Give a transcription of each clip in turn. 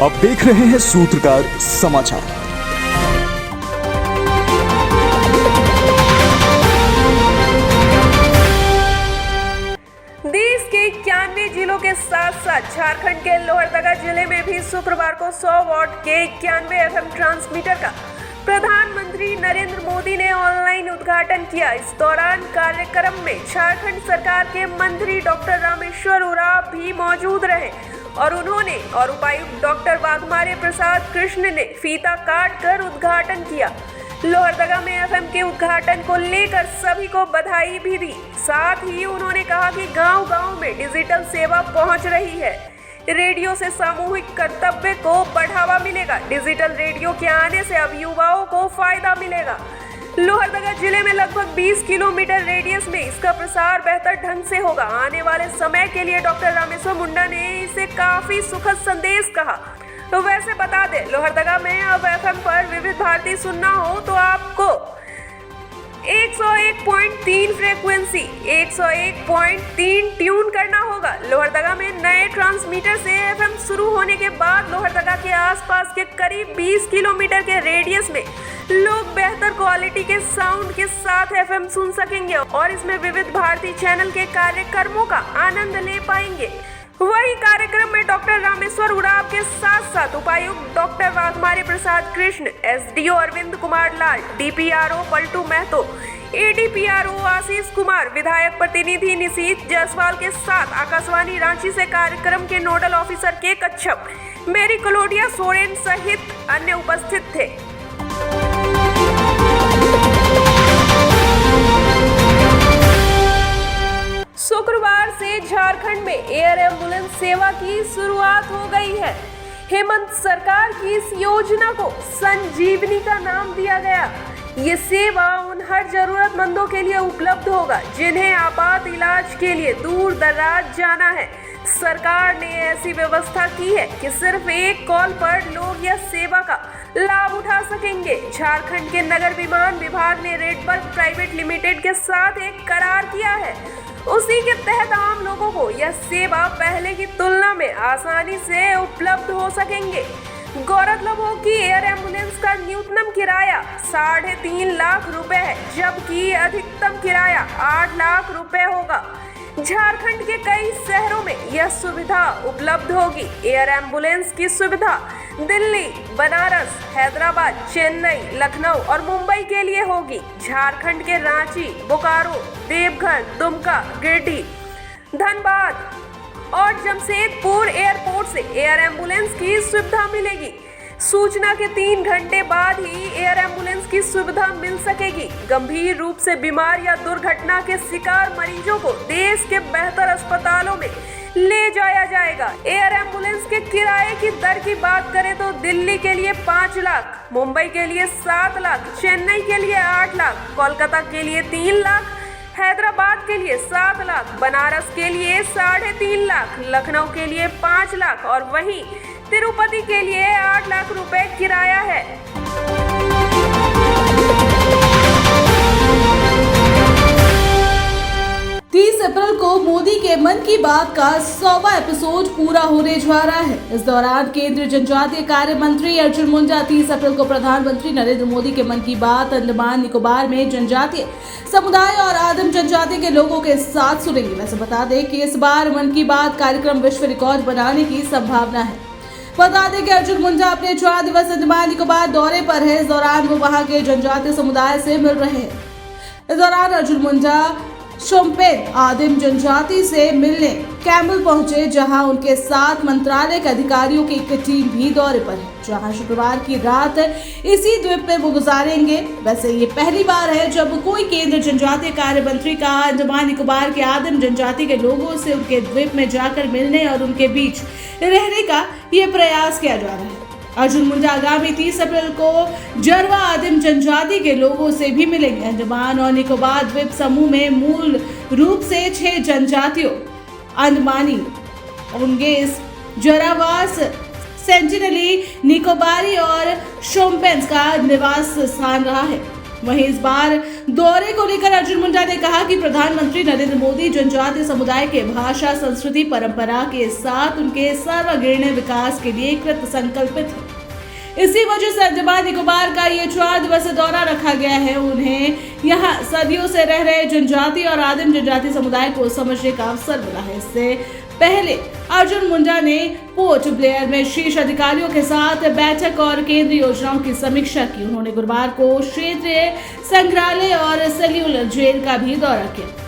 आप देख रहे हैं सूत्रकार समाचार। देश के 91 जिलों के साथ साथ झारखंड के लोहरदगा जिले में भी शुक्रवार को 100 वॉट के 91 FM ट्रांसमीटर का प्रधानमंत्री नरेंद्र मोदी ने ऑनलाइन उद्घाटन किया। इस दौरान कार्यक्रम में झारखंड सरकार के मंत्री डॉक्टर रामेश्वर उरांव भी मौजूद रहे और उन्होंने उपायुक्त डॉक्टर वाघमारे प्रसाद कृष्ण ने फीता काट कर उद्घाटन किया। लोहरदगा में एफएम के उद्घाटन को लेकर सभी को बधाई भी दी। साथ ही उन्होंने कहा कि गांव-गांव में डिजिटल सेवा पहुंच रही है। रेडियो से सामूहिक कर्तव्य को बढ़ावा मिलेगा। डिजिटल रेडियो के आने से अब युवाओं को फायदा मिलेगा। लोहरदगा जिले में लगभग 20 किलोमीटर रेडियस में इसका प्रसार बेहतर ढंग से होगा। आने वाले समय के लिए डॉक्टर रामेश्वर मुंडा ने इसे काफी सुखद संदेश कहा। तो वैसे बता दें, लोहरदगा में अब एफएम पर विविध भारती सुनना हो तो आपको 101.3 फ्रीक्वेंसी 101.3 ट्यून करना होगा। लोहरदगा में नए ट्रांसमीटर से एफएम शुरू होने के बाद लोहरदगा के आसपास के करीब 20 किलोमीटर के रेडियस में लोग बेहतर क्वालिटी के साउंड के साथ एफएम सुन सकेंगे और इसमें विविध भारती चैनल के कार्यक्रमों का आनंद ले पाएंगे। वही कार्यक्रम में डॉक्टर रामेश्वर उरांव के साथ साथ उपायुक्त डॉक्टर वाघमारे प्रसाद Krishna, SDO Arvind Kumar Lal, DPRO Paltu Mahato, ADPRO Ashish Kumar, विधायक प्रतिनिधि निशीथ जायसवाल के साथ आकाशवाणी रांची से कार्यक्रम के नोडल ऑफिसर के कच्छप, मेरी कलोडिया सोरेन सहित अन्य उपस्थित थे। शुक्रवार से झारखंड में एयर एम्बुलेंस सेवा की शुरुआत हो गई है। हेमंत सरकार की इस योजना को संजीवनी का नाम दिया गया। ये सेवा उन हर जरूरतमंदों के लिए उपलब्ध होगा जिन्हें आपात इलाज के लिए दूर दराज जाना है। सरकार ने ऐसी व्यवस्था की है कि सिर्फ एक कॉल पर लोग यह सेवा का लाभ उठा सकेंगे। झारखंड के नगर विमान विभाग ने रेडबर्ग प्राइवेट लिमिटेड के साथ एक करार किया है। उसी के तहत आम लोगों को यह सेवा पहले की तुलना में आसानी से उपलब्ध हो सकेंगे। गौरतलब हो कि एयर एम्बुलेंस का न्यूनतम किराया 3.5 लाख रुपए है, जबकि अधिकतम किराया 8 लाख रुपए होगा। झारखंड के कई शहरों में यह सुविधा उपलब्ध होगी। एयर एम्बुलेंस की सुविधा दिल्ली, बनारस, हैदराबाद, चेन्नई, लखनऊ और मुंबई के लिए होगी। झारखंड के रांची, बोकारो, देवघर, दुमका, गिरिडीह, धनबाद और जमशेदपुर एयरपोर्ट से एयर एम्बुलेंस की सुविधा मिलेगी। सूचना के 3 घंटे बाद ही एयर एम्बुलेंस की सुविधा मिल सकेगी। गंभीर रूप से बीमार या दुर्घटना के शिकार मरीजों को देश के बेहतर अस्पतालों में ले जाया जाएगा। एयर एम्बुलेंस के किराए की दर की बात करें तो दिल्ली के लिए 5 लाख, मुंबई के लिए 7 लाख, चेन्नई के लिए 8 लाख, कोलकाता के लिए 3 लाख, हैदराबाद के लिए 7 लाख, बनारस के लिए 3.5 लाख, लखनऊ के लिए 5 लाख और वहीं तिरुपति के लिए 8 लाख रुपए किराया है। 30 अप्रैल को मोदी के मन की बात का 100वां एपिसोड पूरा होने जा रहा है। इस दौरान केंद्रीय जनजातीय कार्य मंत्री अर्जुन मुंडा 30 अप्रैल को प्रधानमंत्री नरेंद्र मोदी के मन की बात अंडमान निकोबार में जनजातीय समुदाय और आदिम जनजाति के लोगों के साथ सुनेंगे। वैसे बता दें कि इस बार मन की बात कार्यक्रम विश्व रिकॉर्ड बनाने की संभावना है। बता दें कि अर्जुन मुंडा अपने 4 दिवस अंडमान निकोबार दौरे पर है। इस दौरान वो वहां के जनजातीय समुदाय से मिल रहे हैं। इस दौरान अर्जुन मुंडा शोम्पेन आदिम जनजाति से मिलने कैम्बल पहुंचे, जहां उनके साथ मंत्रालय के अधिकारियों की एक टीम भी दौरे पर है, जहां शुक्रवार की रात इसी द्वीप पे वो गुजारेंगे। वैसे ये पहली बार है जब कोई केंद्र जनजातीय कार्य मंत्री का अंडमान निकोबार के आदिम जनजाति के लोगों से उनके द्वीप में जाकर मिलने और उनके बीच रहने का ये प्रयास किया जा रहा है। अर्जुन मुंडा आगामी 30 अप्रैल को जरवा आदिम जनजाति के लोगों से भी मिलेंगे। अंडमान और निकोबार द्वीप समूह में मूल रूप से 6 जनजातियों अंडमानी, ओंगेस, जरावास, सेंटिनली, निकोबारी और शोम्पेन्स का निवास स्थान रहा है। वहीं इस बार दौरे को लेकर अर्जुन मुंडा ने कहा कि प्रधानमंत्री नरेंद्र मोदी जनजातीय समुदाय के भाषा, संस्कृति, परंपरा के साथ उनके सर्वग्रामीण विकास के लिए कृत संकल्पित है। इसी वजह से अंडमान निकोबार का ये 4 दिवसीय दौरा रखा गया है। उन्हें यहाँ सदियों से रह रहे जनजाति और आदिम जनजाति समुदाय को समझने का अवसर मिला है। इससे पहले अर्जुन मुंडा ने पोर्ट ब्लेयर में शीर्ष अधिकारियों के साथ बैठक और केंद्रीय योजनाओं की समीक्षा की। उन्होंने गुरुवार को क्षेत्रीय संग्रहालय और सेल्यूलर जेल का भी दौरा किया।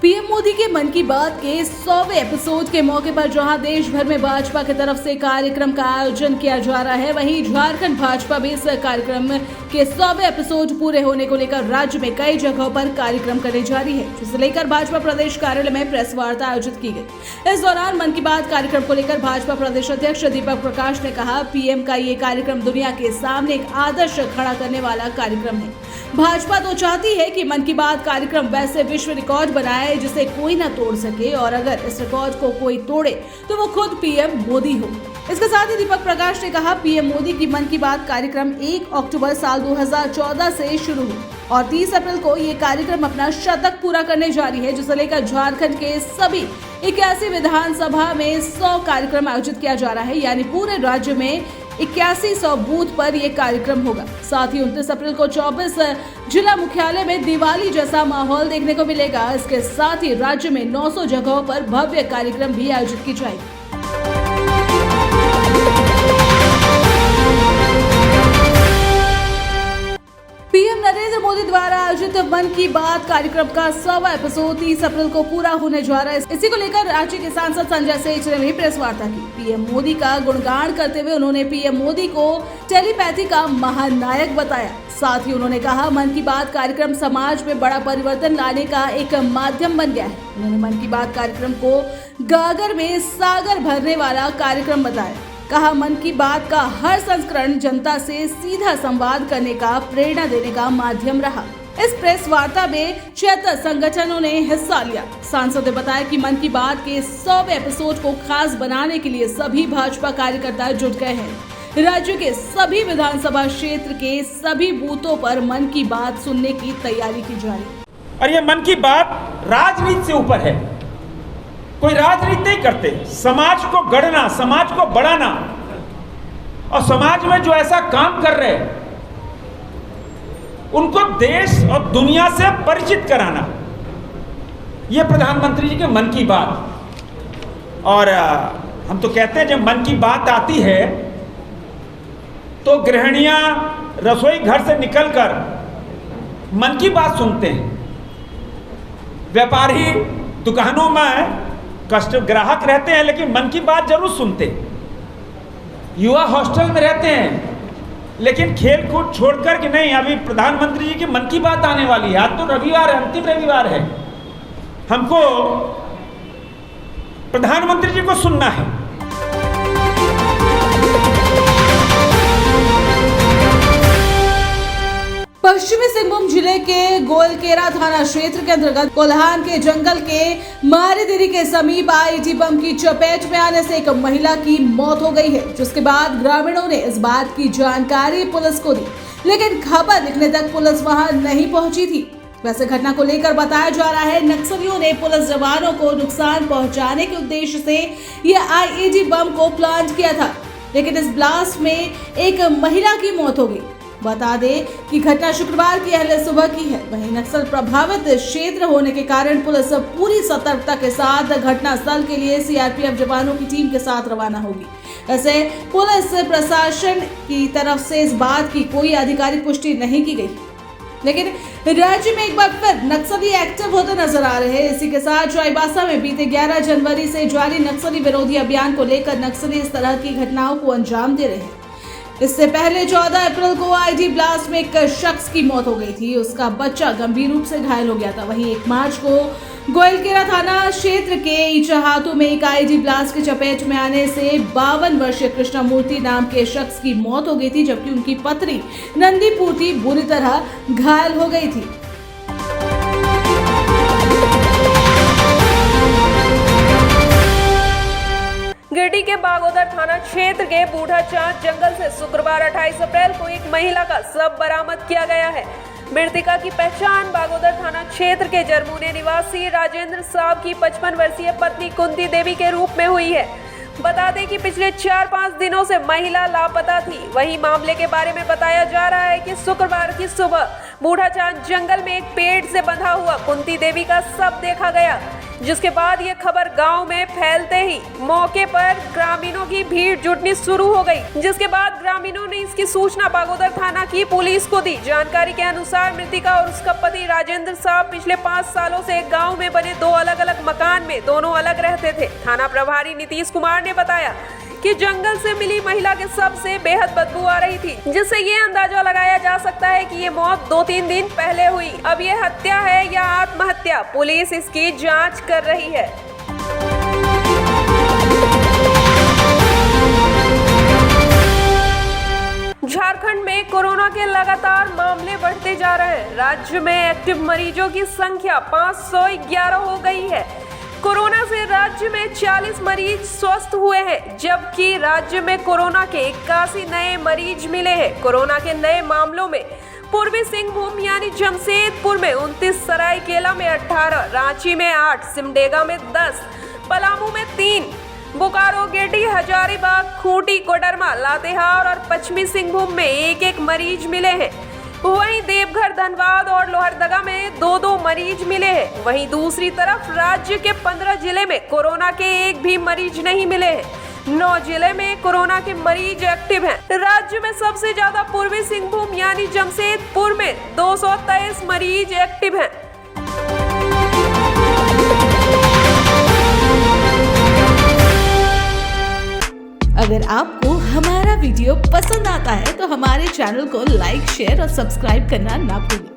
पीएम मोदी के मन की बात के 100वें एपिसोड के मौके पर जहां देश भर में भाजपा की तरफ से कार्यक्रम का आयोजन किया जा रहा है, वहीं झारखंड भाजपा भी इस कार्यक्रम के 100वें एपिसोड पूरे होने को लेकर राज्य में कई जगहों पर कार्यक्रम करने जा रही है, जिसे लेकर भाजपा प्रदेश कार्यालय में प्रेस वार्ता आयोजित की गई। इस दौरान मन की बात कार्यक्रम को लेकर भाजपा प्रदेश अध्यक्ष दीपक प्रकाश ने कहा, पीएम का ये कार्यक्रम दुनिया के सामने एक आदर्श खड़ा करने वाला कार्यक्रम है। भाजपा तो चाहती है कि मन की बात कार्यक्रम वैसे विश्व रिकॉर्ड बनाए जिसे कोई ना तोड़ सके, और अगर इस रिकॉर्ड को कोई तोड़े तो वो खुद पीएम मोदी हो। इसके साथ ही दीपक प्रकाश ने कहा, पीएम मोदी की मन की बात कार्यक्रम 1 अक्टूबर साल 2014 से शुरू हुआ और 30 अप्रैल को ये कार्यक्रम अपना शतक पूरा करने जा रही है, जिसे लेकर झारखंड के सभी 81 विधानसभा में 100 कार्यक्रम आयोजित किया जा रहा है। यानी पूरे राज्य में 8100 बूथ पर यह कार्यक्रम होगा। साथ ही 29 अप्रैल को 24 जिला मुख्यालय में दिवाली जैसा माहौल देखने को मिलेगा। इसके साथ ही राज्य में 900 जगहों पर भव्य कार्यक्रम भी आयोजित की जाएगी। पीएम नरेंद्र मोदी द्वारा आयोजित मन की बात कार्यक्रम का 100वां एपिसोड 30 अप्रैल को पूरा होने जा रहा है। इसी को लेकर राज्य के सांसद संजय सेठ ने भी प्रेस वार्ता की। पीएम मोदी का गुणगान करते हुए उन्होंने पीएम मोदी को टेलीपैथी का महानायक बताया। साथ ही उन्होंने कहा, मन की बात कार्यक्रम समाज में बड़ा परिवर्तन लाने का एक माध्यम बन गया है। उन्होंने मन की बात कार्यक्रम को गागर में सागर भरने वाला कार्यक्रम बताया। कहा, मन की बात का हर संस्करण जनता से सीधा संवाद करने का, प्रेरणा देने का माध्यम रहा। इस प्रेस वार्ता में 76 संगठनों ने हिस्सा लिया। सांसद ने बताया कि मन की बात के 100वें एपिसोड को खास बनाने के लिए सभी भाजपा कार्यकर्ता जुट गए हैं। राज्य के सभी विधानसभा क्षेत्र के सभी बूथों पर मन की बात सुनने की तैयारी की जा रही है। और ये मन की बात राजनीति से ऊपर है। कोई राजनीति नहीं करते, समाज को गढ़ना, समाज को बढ़ाना और समाज में जो ऐसा काम कर रहे हैं उनको देश और दुनिया से परिचित कराना, ये प्रधानमंत्री जी के मन की बात। और हम तो कहते हैं जब मन की बात आती है तो गृहिणियां रसोई घर से निकलकर मन की बात सुनते हैं। व्यापारी दुकानों में ग्राहक रहते हैं लेकिन मन की बात जरूर सुनते। युवा हॉस्टल में रहते हैं लेकिन खेल कूद छोड़कर कि नहीं, अभी प्रधानमंत्री जी की मन की बात आने वाली है। आज तो रविवार है, अंतिम रविवार है, हमको प्रधानमंत्री जी को सुनना है। पश्चिमी सिंहभूम जिले के गोलकेरा थाना क्षेत्र के अंतर्गत कोल्हान के जंगल के मारेदिरी के समीप आईईडी बम की चपेट में आने से एक महिला की मौत हो गई है, जिसके बाद ग्रामीणों ने इस बात की जानकारी पुलिस को दी, लेकिन खबर लिखने तक पुलिस वहां नहीं पहुंची थी। वैसे घटना को लेकर बताया जा रहा है नक्सलियों ने पुलिस जवानों को नुकसान पहुंचाने के उद्देश्य से यह आईईडी बम को प्लांट किया था, लेकिन इस ब्लास्ट में एक महिला की मौत हो गई। बता दें कि घटना शुक्रवार की अहले सुबह की है। वहीं नक्सल प्रभावित क्षेत्र होने के कारण पुलिस पूरी सतर्कता के साथ घटनास्थल के लिए सीआरपीएफ जवानों की टीम के साथ रवाना होगी। वैसे पुलिस प्रशासन की तरफ से इस बात की कोई आधिकारिक पुष्टि नहीं की गई, लेकिन राज्य में एक बार फिर नक्सली एक्टिव होते नजर आ रहे हैं। इसी के साथ चाईबासा में बीते 11 जनवरी से जारी नक्सली विरोधी अभियान को लेकर नक्सली इस तरह की घटनाओं को अंजाम दे रहे हैं। इससे पहले 14 अप्रैल को आईईडी ब्लास्ट में एक शख्स की मौत हो गई थी, उसका बच्चा गंभीर रूप से घायल हो गया था। वहीं 1 मार्च को गोलकेरा थाना क्षेत्र के इचाहातू में एक आईईडी ब्लास्ट की चपेट में आने से 52 वर्षीय कृष्णमूर्ति नाम के शख्स की मौत हो गई थी, जबकि उनकी पत्नी नंदीपूर्ति बुरी तरह घायल हो गई थी। गिरिडीह के बागोदर थाना क्षेत्र के बूढ़ा चांद जंगल से शुक्रवार 28 अप्रैल को एक महिला का शव बरामद किया गया है। मृतका की पहचान बागोदर थाना क्षेत्र के जरमुने निवासी राजेंद्र साहब की 55 वर्षीय पत्नी कुंती देवी के रूप में हुई है। बता दें कि पिछले 4-5 दिनों से महिला लापता थी। वहीं मामले के बारे में बताया जा रहा है कि शुक्रवार की सुबह बूढ़ा चांद जंगल में एक पेड़ से बंधा हुआ कुंती देवी का शव देखा गया, जिसके बाद ये खबर गांव में फैलते ही मौके पर ग्रामीणों की भीड़ जुटनी शुरू हो गई, जिसके बाद ग्रामीणों ने इसकी सूचना बागोदर थाना की पुलिस को दी। जानकारी के अनुसार मृतका और उसका पति राजेंद्र साहब पिछले 5 सालों से एक गांव में बने 2 अलग-अलग मकान में दोनों अलग रहते थे। थाना प्रभारी नीतीश कुमार ने बताया कि जंगल से मिली महिला के शव से बेहद बदबू आ रही थी, जिससे ये अंदाजा लगाया जा सकता है कि ये मौत 2-3 दिन पहले हुई। अब ये हत्या है या आत्महत्या, पुलिस इसकी जांच कर रही है। झारखंड में कोरोना के लगातार मामले बढ़ते जा रहे हैं। राज्य में एक्टिव मरीजों की संख्या 511 हो गई है। कोरोना से राज्य में 40 मरीज स्वस्थ हुए हैं, जबकि राज्य में कोरोना के 81 नए मरीज मिले हैं। कोरोना के नए मामलों में पूर्वी सिंहभूम यानी जमशेदपुर में 29, सरायकेला में 18, रांची में 8, सिमडेगा में 10, पलामू में 3, बोकारो, गिरिडीह, हजारीबाग, खूंटी, कोडरमा, लातेहार और पश्चिमी सिंहभूम में 1-1 मरीज मिले हैं। वहीं देवघर, धनबाद और लोहरदगा में 2-2 मरीज मिले हैं। वहीं दूसरी तरफ राज्य के 15 जिले में कोरोना के एक भी मरीज नहीं मिले हैं। 9 जिले में कोरोना के मरीज एक्टिव हैं। राज्य में सबसे ज्यादा पूर्वी सिंहभूम यानी जमशेदपुर में 223 मरीज एक्टिव हैं। अगर आपको हमारा वीडियो पसंद आता है तो हमारे चैनल को लाइक, शेयर और सब्सक्राइब करना ना भूलें।